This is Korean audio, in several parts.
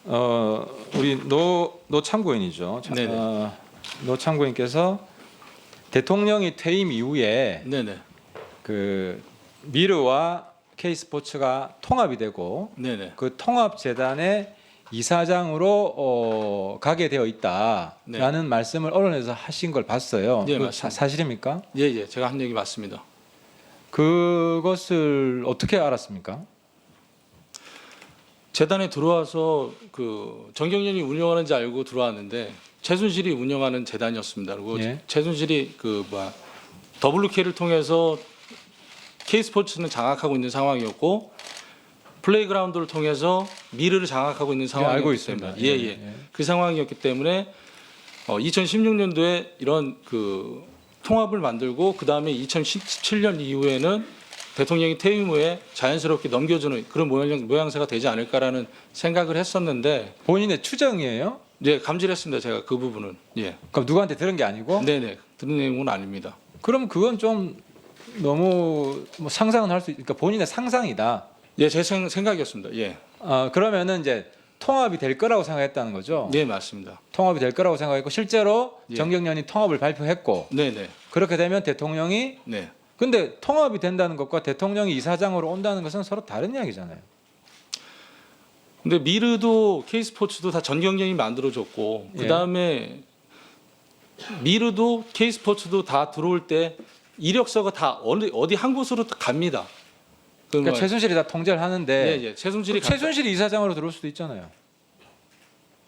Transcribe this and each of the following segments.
우리 노 참고인이죠. 네네. 노 참고인께서 대통령이 퇴임 이후에 네네. 그 미르와 K스포츠가 통합이 되고 네네. 그 통합재단의 이사장으로 가게 되어 있다라는 말씀을 언론에서 하신 걸 봤어요. 네, 그 맞습니다. 사실입니까? 예, 제가 한 얘기 맞습니다. 그것을 어떻게 알았습니까? 재단에 들어와서 그 정경련이 운영하는지 알고 들어왔는데 최순실이 운영하는 재단이었습니다. 그리고 예. 최순실이 WK를 통해서 K스포츠는 장악하고 있는 상황이었고 플레이그라운드를 통해서 미르를 장악하고 있는 상황이었기 알고 있습니다. 때문에 예. 그 상황이었기 때문에 2016년도에 이런 그 통합을 만들고 그 다음에 2017년 이후에는 대통령이 퇴임 후에 자연스럽게 넘겨주는 그런 모양새가 되지 않을까라는 생각을 했었는데 본인의 추정이에요? 네, 감지했습니다. 제가 그 부분은 그럼 누구한테 들은 게 아니고? 네네 들은 내용은 아닙니다. 그럼 그건 좀 너무 뭐 상상은 할 수 있으니까 본인의 상상이다. 예, 제 생각이었습니다. 예, 그러면은 이제 통합이 될 거라고 생각했다는 거죠. 네 맞습니다. 통합이 될 거라고 생각했고 실제로 예. 정경련이 통합을 발표했고 네네 그렇게 되면 대통령이 네. 근데 통합이 된다는 것과 대통령이 이사장으로 온다는 것은 서로 다른 이야기잖아요. 근데 미르도 K스포츠도 다 전경련이 만들어줬고 예. 그 다음에 미르도 K스포츠도 다 들어올 때 이력서가 다 어디 한 곳으로 갑니다. 그러니까 최순실이 다 통제를 하는데 예, 최순실이 최순실이 이사장으로 들어올 수도 있잖아요.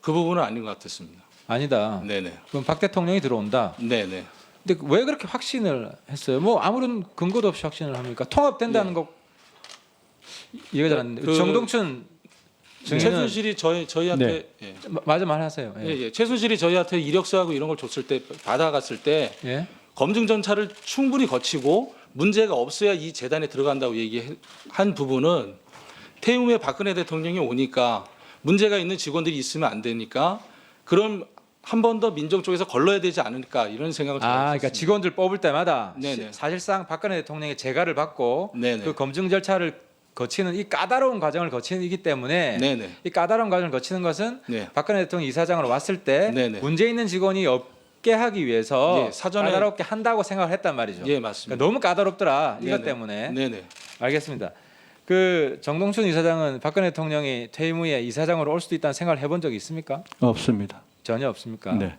그 부분은 아닌 것 같았습니다. 아니다. 네네 그럼 박 대통령이 들어온다. 네네. 근데 왜 그렇게 확신을 했어요? 뭐 아무런 근거도 없이 확신을 합니까? 통합된다는 예. 거 이해가 잘 안 되는데 그 정동춘 증인은 최순실이 저희한테 예. 맞아 말하세요. 예, 예. 최순실이 저희한테 이력서하고 이런 걸 줬을 때 받아갔을 때 예. 검증 절차를 충분히 거치고 문제가 없어야 이 재단에 들어간다고 얘기한 부분은 퇴임 후에 박근혜 대통령이 오니까 문제가 있는 직원들이 있으면 안 되니까 그럼 한 번 더 민정 쪽에서 걸러야 되지 않을까 이런 생각을 그러니까 했습니다. 직원들 뽑을 때마다 네네. 사실상 박근혜 대통령의 재가를 받고 네네. 그 검증 절차를 거치는 이 까다로운 과정을 거치는 이기 때문에 네네. 이 까다로운 과정을 거치는 것은 네. 박근혜 대통령 이사장으로 왔을 때 네네. 문제 있는 직원이 없게 하기 위해서 예, 사전에 까다롭게 한다고 생각을 했단 말이죠. 예, 맞습니다. 그러니까 너무 까다롭더라 이것 네네. 때문에. 네네. 알겠습니다. 그 정동춘 이사장은 박근혜 대통령이 퇴임 후에 이사장으로 올 수도 있다는 생각을 해본 적이 있습니까? 없습니다. 전혀 없습니까? 네.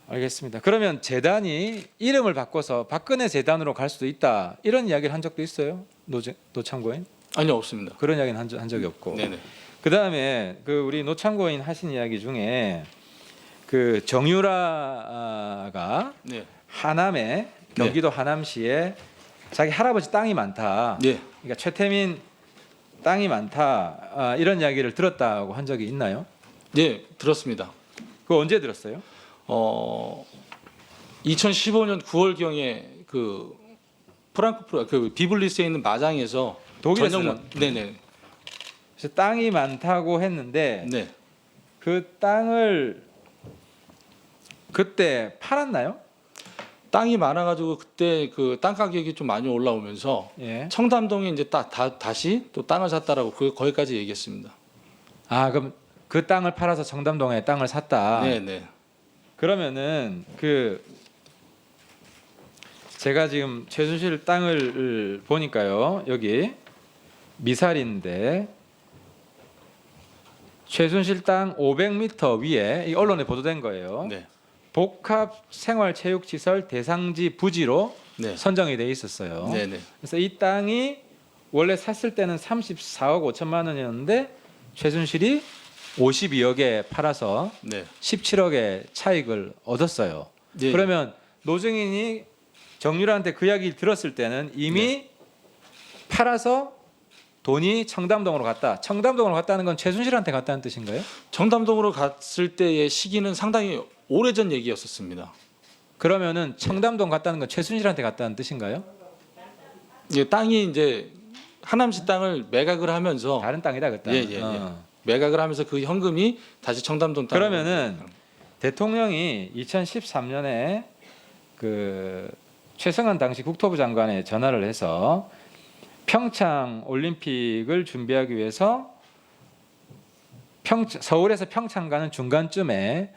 알겠습니다. 그러면 재단이 이름을 바꿔서 박근혜 재단으로 갈 수도 있다 이런 이야기를 한 적도 있어요? 노 참고인? 아니요, 없습니다. 그런 이야기는 한 적이 없고. 네네. 그 다음에 그 우리 노 참고인 하신 이야기 중에 그 정유라가 네. 하남에 경기도 하남시에 자기 할아버지 땅이 많다. 네. 그러니까 최태민 땅이 많다 이런 이야기를 들었다고 한 적이 있나요? 네, 들었습니다. 그거 언제 들었어요? 2015년 9월경에 그 프랑크푸르트 그 비블리스에 있는 마장에서 독일에서 네네. 그래서 땅이 많다고 했는데 네. 그 땅을 그때 팔았나요? 땅이 많아가지고 그때 그 땅 가격이 좀 많이 올라오면서 예. 청담동에 이제 다시 또 땅을 샀다라고 거기까지 얘기했습니다. 그럼 그 땅을 팔아서 청담동에 땅을 샀다. 네네. 그러면은 그 제가 지금 최순실 땅을 보니까요. 여기 미살인데 최순실 땅 500m 위에 이 언론에 보도된 거예요. 네. 복합 생활체육시설 대상지 부지로 네. 선정이 돼 있었어요. 네네. 그래서 이 땅이 원래 샀을 때는 34억 5천만 원이었는데 최순실이 52억에 팔아서 네. 17억의 차익을 얻었어요. 네. 그러면 노증인이 정유라한테 그 이야기를 들었을 때는 이미 팔아서 돈이 청담동으로 갔다. 청담동으로 갔다는 건 최순실한테 갔다는 뜻인가요? 청담동으로 갔을 때의 시기는 상당히 오래전 얘기였었습니다. 그러면은 청담동 갔다는 건 최순실한테 갔다는 뜻인가요? 예, 땅이 이제 하남시 땅을 매각을 하면서 다른 땅이다 그 땅. 예. 매각을 하면서 그 현금이 다시 청담동 땅. 그러면은 대통령이 2013년에 그 최승환 당시 국토부 장관에 전화를 해서 평창 올림픽을 준비하기 위해서 서울에서 평창 가는 중간쯤에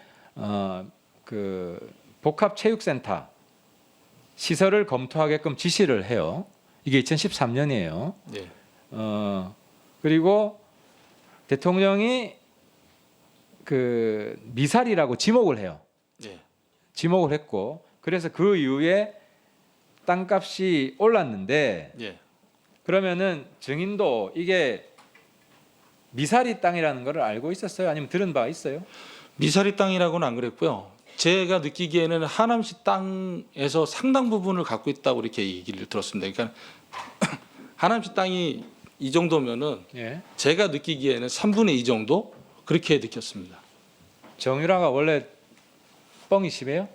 그 복합체육센터 시설을 검토하게끔 지시를 해요. 이게 2013년이에요. 네. 그리고 대통령이 그 미사리라고 지목을 해요. 네. 지목을 했고 그래서 그 이후에 땅값이 올랐는데 네. 그러면은 증인도 이게 미사리 땅이라는 걸 알고 있었어요? 아니면 들은 바 있어요? 미사리 땅이라고는 안 그랬고요. 제가 느끼기에는 하남시 땅에서 상당 부분을 갖고 있다고 이렇게 얘기를 들었습니다. 그러니까 하남시 땅이 이 정도면은 예. 제가 느끼기에는 3분의 2 정도 그렇게 느꼈습니다. 정유라가 원래 뻥이 심해요?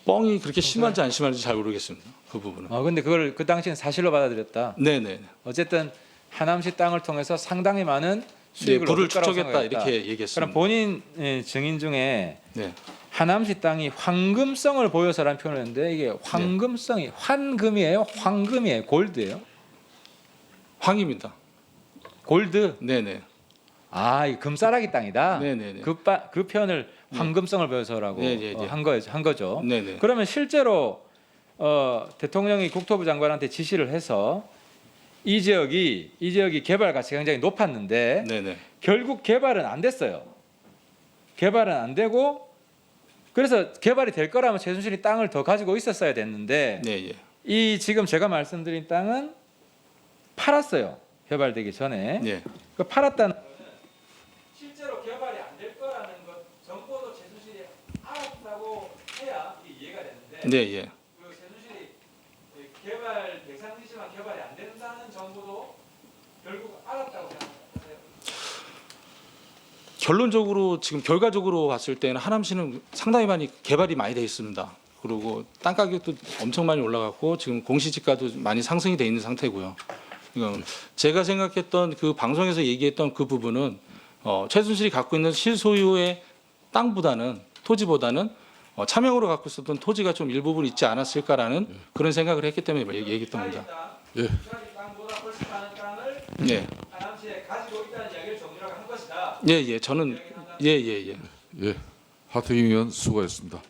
뻥이 그렇게 심한지 안 심한지 잘 모르겠습니다. 그 부분은. 근데 그걸 그 당시엔 사실로 받아들였다. 네네. 어쨌든 하남시 땅을 통해서 상당히 많은 수익을 불을 얻을 거라고 축적했다 생각했다. 이렇게 얘기했습니다. 그럼 본인 증인 중에 네. 하남시 땅이 황금성을 보여서라는 표현을 했는데 이게 황금성이 환금이에요? 황금이에요? 골드예요? 황입니다. 골드? 네네. 이 금싸라기 땅이다. 네네네. 그 표현을 황금성을 보여서라고 네네네. 한 거죠. 네네. 그러면 실제로 대통령이 국토부 장관한테 지시를 해서 이 지역이 개발 가치가 굉장히 높았는데 네네. 결국 개발은 안 됐어요. 개발은 안 되고 그래서 개발이 될 거라면 최순실이 땅을 더 가지고 있었어야 됐는데 네. 예. 이 지금 제가 말씀드린 땅은 팔았어요. 개발되기 전에. 네. 그 팔았다는 거는 실제로 개발이 안 될 거라는 것 정보도 최순실이 알았다고 해야 이게 이해가 되는데 네. 예. 그 최순실이 개발 대상이지만 개발이 안 된다는 정보도 결국 알았다고 생각하세요? 결론적으로 지금 결과적으로 봤을 때는 하남시는 상당히 많이 개발이 많이 돼 있습니다. 그리고 땅 가격도 엄청 많이 올라갔고 지금 공시지가도 많이 상승이 돼 있는 상태고요. 그러니까 제가 생각했던 그 방송에서 얘기했던 그 부분은 최순실이 갖고 있는 실소유의 땅보다는 토지보다는 차명으로 갖고 있었던 토지가 좀 일부분 있지 않았을까라는 그런 생각을 했기 때문에 얘기했던 겁니다. 예. 땅보다 훨씬 많은 땅을 네, 하남시에 가지고 있다는 이야기를 정유라가 한 것이다. 예, 예, 저는 예. 예, 하태경 의원 수고했습니다.